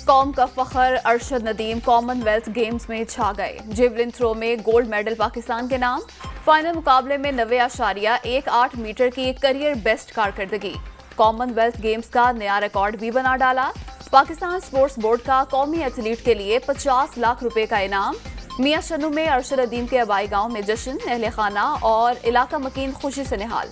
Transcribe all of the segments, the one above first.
कौम का फखर Arshad Nadeem Commonwealth games में छा गए। जेवलिन थ्रो में गोल्ड मेडल पाकिस्तान के नाम। फाइनल मुकाबले में 90.18 मीटर की करियर बेस्ट कारकर्दगी। कॉमनवेल्थ गेम्स का नया रिकॉर्ड भी बना डाला। पाकिस्तान स्पोर्ट्स बोर्ड का कौमी एथलीट के लिए 50 लाख रुपए का इनाम। मियां शन्नू में अरशद नदीम के आबाई गांव में जश्न, अहले खाना और इलाका मकीन खुशी से निहाल।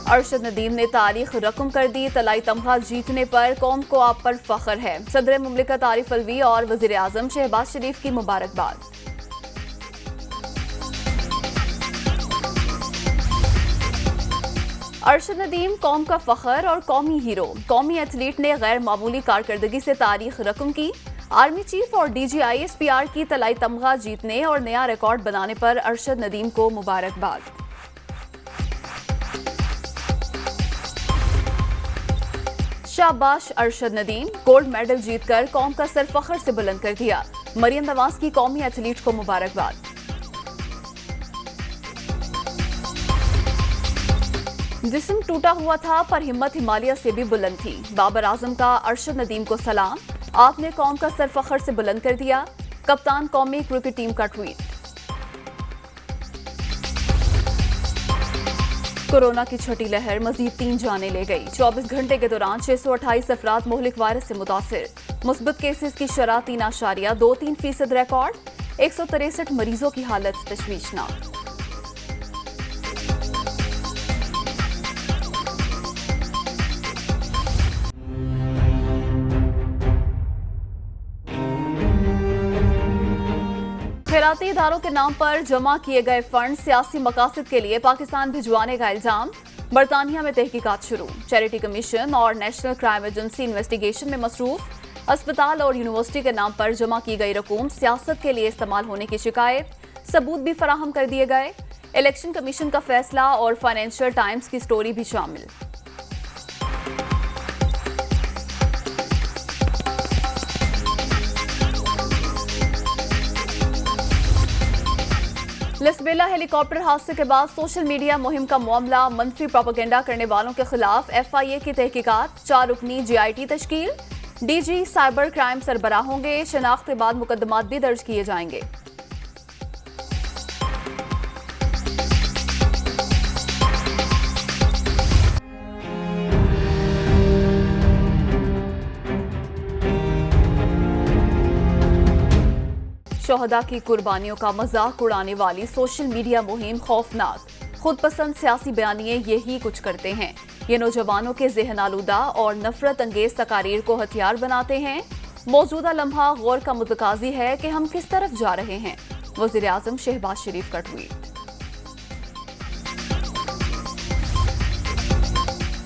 अरशद नदीम ने तारीख रकम कर दी। तलाई तमगा जीतने पर कौम को आप पर फख्र है। सदर मुमलिकत आरिफ अलवी और वजीर आजम शहबाज शरीफ की मुबारकबाद। अरशद नदीम कौम का फख्र और कौमी हीरो। कौमी एथलीट ने गैर मामूली कारकर्दगी से तारीख रकम की। आर्मी चीफ और DGISPR की तलाई तमगा जीतने और नया रिकॉर्ड बनाने पर अरशद नदीम को मुबारकबाद। शाबाश अरशद नदीम, गोल्ड मेडल जीतकर कौम का सर फख्र से बुलंद कर दिया। मरियम नवाज की कौमी एथलीट को मुबारकबाद। जिस्म टूटा हुआ था पर हिम्मत हिमालय से भी बुलंद थी। बाबर आजम का अरशद नदीम को सलाम, आपने कौम का सर फख्र से बुलंद कर दिया। कप्तान कौमी क्रिकेट टीम का ट्वीट। कोरोना की छठी लहर मजीद 3 जानें ले गई। 24 घंटे के दौरान 628 अफराद मोहलिक वायरस से मुतासिर। मुस्बत केसेस की शरह 3.23% रिकॉर्ड। 163 मरीजों की हालत तशवीशनाक। खैराती इदारों के नाम पर जमा किए गए फंड सियासी मकासद के लिए पाकिस्तान भिजवाने का इल्जाम। बरतानिया में तहकीकात शुरू। चैरिटी कमीशन और नेशनल क्राइम एजेंसी इन्वेस्टिगेशन में मसरूफ। अस्पताल और यूनिवर्सिटी के नाम पर जमा की गई रकूम सियासत के लिए इस्तेमाल होने की शिकायत। सबूत भी फराहम कर दिए गए। इलेक्शन कमीशन का फैसला और फाइनेंशियल टाइम्स की स्टोरी भी शामिल। लिस्बेला हेलीकॉप्टर हादसे के बाद सोशल मीडिया मुहिम का मामला। मनफी प्रोपेगेंडा करने वालों के खिलाफ FIA की तहकीकात। 4 रुकनी GIT तश्कील। DG साइबर क्राइम सरबराह होंगे। शनाख्त के बाद मुकदमात भी दर्ज किए जाएंगे। शोहदा की कुर्बानियों का मजाक उड़ाने वाली सोशल मीडिया मुहिम खौफनाक। खुद पसंद सियासी बयानिए यही कुछ करते हैं। ये नौजवानों के ज़हन आलूदा और नफरत अंगेज तकारीर को हथियार बनाते हैं। मौजूदा लम्हा गौर का मुतकाजी है कि हम किस तरफ जा रहे हैं। वज़ीर आज़म शहबाज शरीफ का ट्वीट।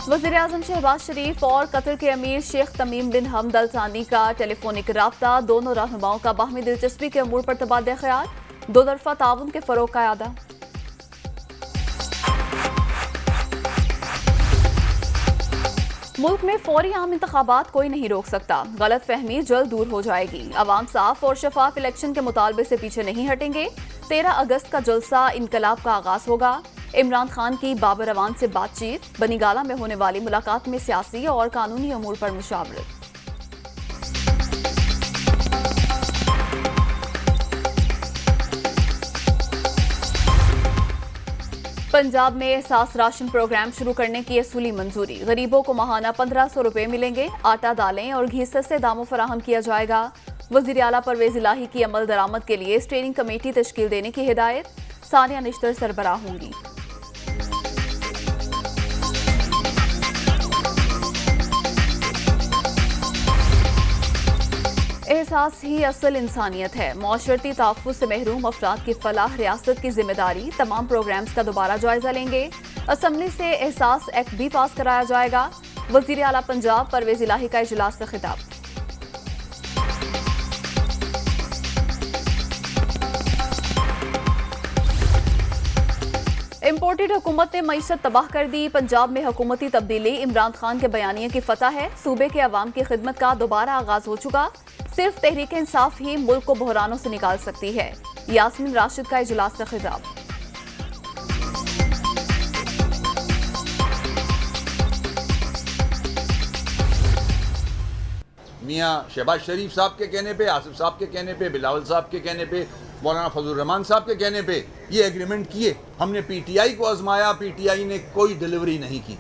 वज़ीर आज़म शहबाज शरीफ और कतर के अमीर शेख तमीम बिन हमद अल थानी का टेलीफोनिक राब्ता। दोनों रहनुमाओं का बाहमी दिलचस्पी के अमूर पर तबादला ख्याल। दो तरफा ताउन के फरोग का इरादा। मुल्क में फौरी आम इंतखाबात कोई नहीं रोक सकता। गलत फहमी जल्द दूर हो जाएगी। अवाम साफ और शफाफ इलेक्शन के मुतालबे से पीछे नहीं हटेंगे। 13 अगस्त का जलसा इनकलाब का आगाज होगा। इमरान खान की बाबर अवान से बातचीत। बनीगाला में होने वाली मुलाकात में सियासी और कानूनी अमूर पर मुशावरत। पंजाब में एहसास राशन प्रोग्राम शुरू करने की असूली मंजूरी। गरीबों को माहाना 1500 रुपए मिलेंगे। आटा, दालें और घी सस्ते दामों फराहम किया जाएगा। वज़ीर आला परवेज इलाही की अमल दरामद के लिए स्टेयरिंग कमेटी तश्कील देने की हिदायत। सानिया निश्तर सरबराह होंगी। एहसास ही असल इंसानियत है। मौशरती तहफ़्फ़ुज़ से महरूम अफराद की फलाह रियासत की जिम्मेदारी। तमाम प्रोग्राम्स का दोबारा जायजा लेंगे। असम्बली से एहसास एक्ट भी पास कराया जाएगा। वज़ीर आला पंजाब परवेज इलाही का इजलास से खिताब। इम्पोर्टेड हुकूमत ने मईशत तबाह कर दी। पंजाब में हुकूमती तब्दीली इमरान खान के बयानिए की फतह है। सूबे के अवाम की खिदमत का दोबारा आगाज हो चुका। सिर्फ तहरीक इंसाफ ही मुल्क को बहरानों से निकाल सकती है। यास्मीन राशिद का इजलास से खिताब। मियाँ शहबाज शरीफ साहब के कहने पे, आसिफ साहब के कहने पे, बिलावल साहब के कहने पे, मौलाना फजल रहमान साहब के कहने पे ये एग्रीमेंट किए। हमने पीटीआई को आजमाया, पीटीआई ने कोई डिलीवरी नहीं की।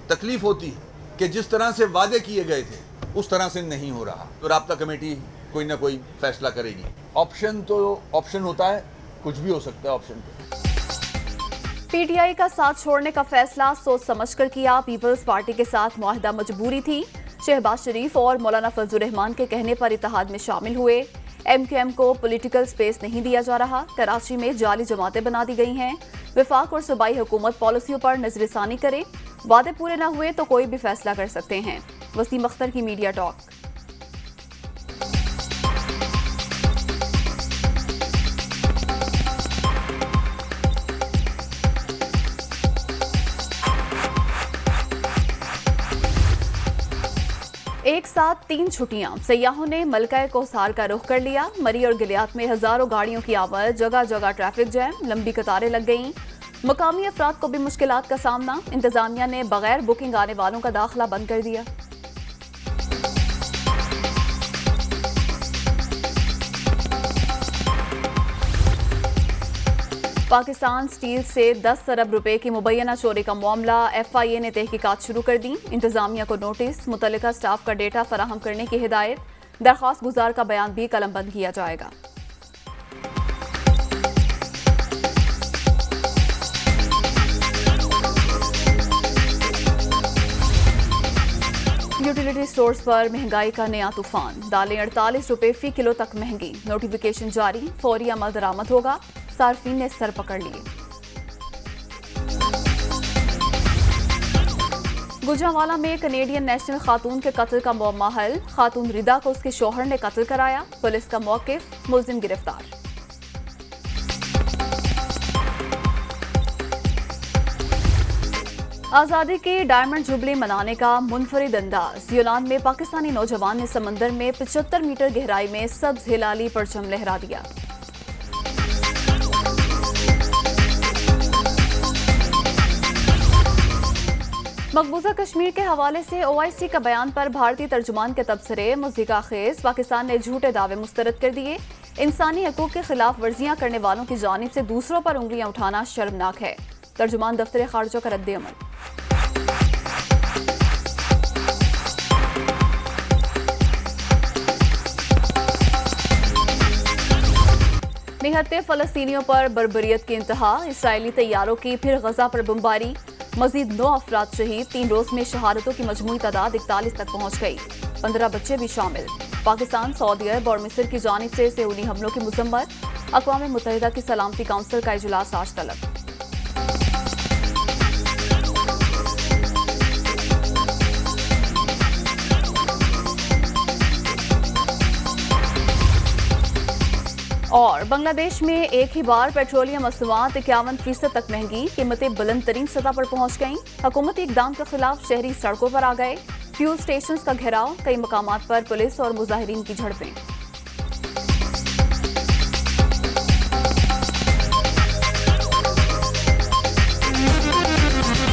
तकलीफ होती है कि जिस तरह से वादे किए गए थे उस तरह से नहीं हो रहा, तो राब्ता कमेटी कोई ना कोई फैसला करेगी। ऑप्शन तो ऑप्शन होता है, कुछ भी हो सकता है ऑप्शन पे। पीटीआई का साथ छोड़ने का फैसला सोच समझकर किया। पीपल्स पार्टी के साथ मुआहदा मजबूरी थी। शहबाज शरीफ और मौलाना फजल रहमान के कहने पर इत्तेहाद में शामिल हुए। एमक्यूएम को पॉलिटिकल स्पेस नहीं दिया जा रहा। कराची में जाली जमातें बना दी गई हैं। वफाक और सूबाई हुकूमत पॉलिसियों पर नजरसानी करे। वादे पूरे न हुए तो कोई भी फैसला कर सकते हैं। वसीम अख्तर की मीडिया टॉक। एक साथ 3 छुट्टियां, सयाहों ने मलका कोसार का रुख कर लिया। मरी और गिलियात में हजारों गाड़ियों की आवाज, जगह जगह ट्रैफिक जैम, लंबी कतारें लग गईं। मकामी अफराद को भी मुश्किलात का सामना। इंतजामिया ने बगैर बुकिंग आने वालों का दाखिला बंद कर दिया। पाकिस्तान स्टील से 10 अरब रुपए की मुबैना चोरी का मामला, FIA ने तहकीकात शुरू कर दी। इंतजामिया को नोटिस, मुतल्लिका स्टाफ का डेटा फराहम करने की हिदायत। दरख्वास्त गुजार का बयान भी कलमबंद किया जाएगा। यूटिलिटी स्टोर्स पर महंगाई का नया तूफान। दालें 48 रुपए फी किलो तक महंगी। नोटिफिकेशन जारी, फौरी अमल दरामद होगा। सार्फिन ने सर पकड़ लिए। गुजरांवाला में कनेडियन नेशनल खातून के कत्ल का मुअम्मा हल। खातून रिदा को उसके शौहर ने कत्ल कराया। पुलिस का मौकिफ, मुलजिम गिरफ्तार। आजादी की डायमंड जुबली मनाने का मुनफरिद अंदाज। यूनान में पाकिस्तानी नौजवान ने समंदर में 75 मीटर गहराई में सब्ज हिलाली परचम लहरा दिया। मकबूजा कश्मीर के हवाले से OIC का बयान पर भारतीय तर्जुमान के तबसरे मुज़ीका खेज। पाकिस्तान ने झूठे दावे मुस्तरद कर दिए। इंसानी हकूक के खिलाफ वर्जियां करने वालों की जानिब से दूसरों पर उंगलियां उठाना शर्मनाक है। तर्जुमान दफ्तर खारजा का रद्द-ए-अमल। निहत्ते फ़लस्तीनियों पर बर्बरियत की इंतहा। इसराइली तैयारों की फिर गजा पर बमबारी। मजीद 9 अफराद शहीद। 3 रोज में शहादतों की मजमूई तादाद 41 तक पहुंच गई। 15 बच्चे भी शामिल। पाकिस्तान, सऊदी अरब और मिस्र की जानिब से सेहूनी हमलों की मुज़म्मत। अक़वाम मुत्तहिदा की सलामती काउंसिल का इजलास आज तलब। और बांग्लादेश में एक ही बार पेट्रोलियम मसनूआत 51% तक महंगी। कीमतें बुलंद तरीन सतह पर पहुंच गईं। हुकूमती इक़दाम के खिलाफ शहरी सड़कों पर आ गए। फ्यूल स्टेशन का घेराव, कई मकामात पर पुलिस और मुजाहिरीन की झड़पें।